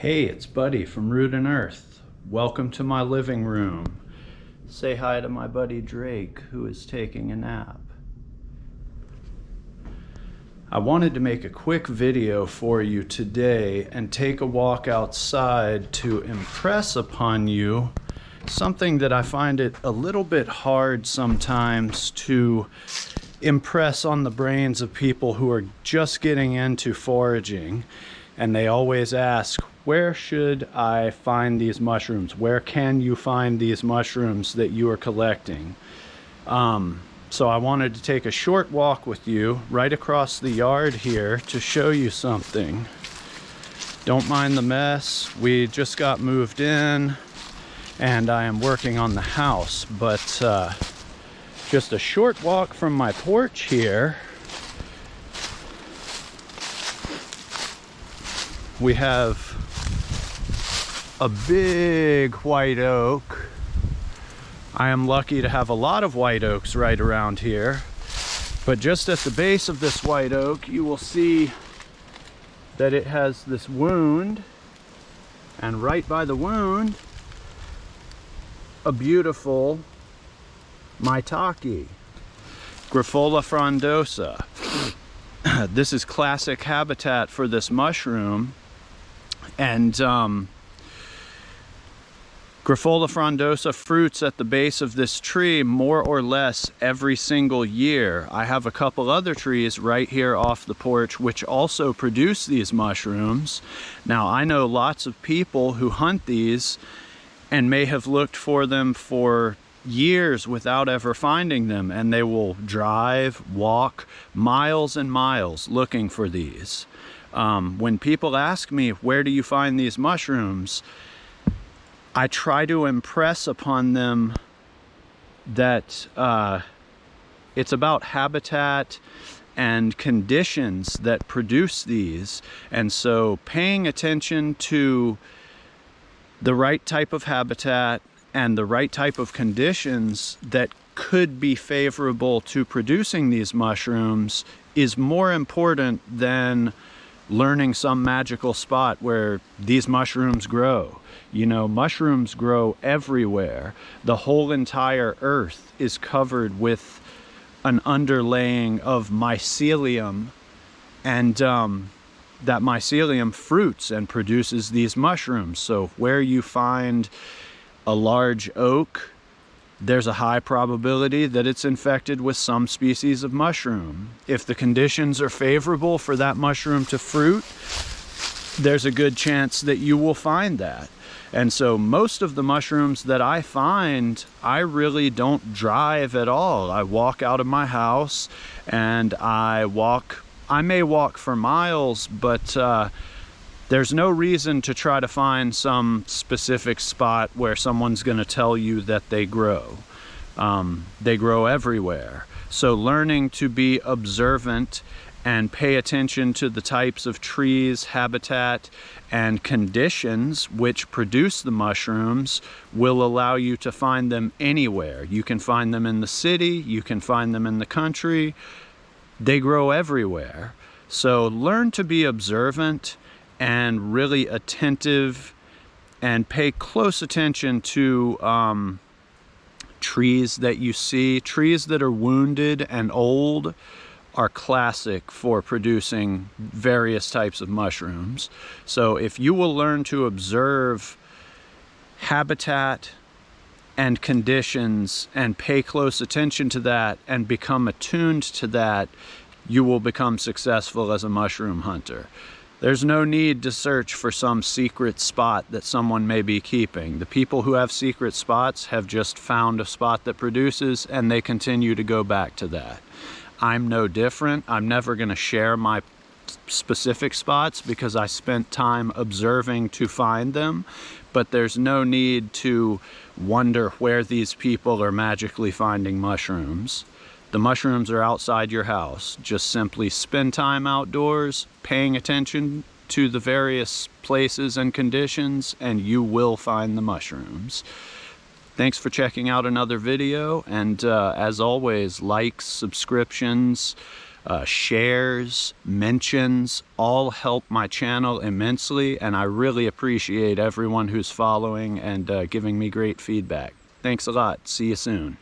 Hey, it's Buddy from Root and Earth. Welcome to my living room. Say hi to my buddy Drake, who is taking a nap. I wanted to make a quick video for you today and take a walk outside to impress upon you something that I find it a little bit hard sometimes to impress on the brains of people who are just getting into foraging. And they always ask, where should I find these mushrooms? Where can you find these mushrooms that you are collecting? So I wanted to take a short walk with you right across the yard here to show you something. Don't mind the mess. We just got moved in and I am working on the house, but just a short walk from my porch here, we have a big white oak. I am lucky to have a lot of white oaks right around here, but just at the base of this white oak you will see that it has this wound, and right by the wound a beautiful MAITAKE, GRIFOLA frondosa. This is classic habitat for this mushroom, and GRIFOLA frondosa fruits at the base of this tree more or less every single year. I have a couple other trees right here off the porch which also produce these mushrooms. Now I know lots of people who hunt these and may have looked for them for years without ever finding them, and they will walk miles and miles looking for these. When people ask me, where do you find these mushrooms? I try to impress upon them that it's about habitat and conditions that produce these, and so paying attention to the right type of habitat and the right type of conditions that could be favorable to producing these mushrooms is more important than learning some magical spot where these mushrooms grow. You know, mushrooms grow everywhere. The whole entire earth is covered with an underlaying of mycelium, and that mycelium fruits and produces these mushrooms. So where you find a large oak, there's a high probability that it's infected with some species of mushroom. If the conditions are favorable for that mushroom to fruit, there's a good chance that you will find that. And so most of the mushrooms that I find, I really don't drive at all. I walk out of my house and I may walk for miles, but there's no reason to try to find some specific spot where someone's going to tell you that they grow. They grow everywhere. So learning to be observant and pay attention to the types of trees, habitat, and conditions which produce the mushrooms will allow you to find them anywhere. You can find them in the city, you can find them in the country. They grow everywhere. So learn to be observant and really attentive, and pay close attention to trees that you see. Trees that are wounded and old are classic for producing various types of mushrooms. So if you will learn to observe habitat and conditions and pay close attention to that and become attuned to that, you will become successful as a mushroom hunter. There's no need to search for some secret spot that someone may be keeping. The people who have secret spots have just found a spot that produces, and they continue to go back to that. I'm no different. I'm never going to share my specific spots because I spent time observing to find them, but there's no need to wonder where these people are magically finding mushrooms. The mushrooms are outside your house. Just simply spend time outdoors, paying attention to the various places and conditions, and you will find the mushrooms. Thanks for checking out another video, and as always, likes, subscriptions, shares, mentions, all help my channel immensely, and I really appreciate everyone who's following and giving me great feedback. Thanks a lot. See you soon.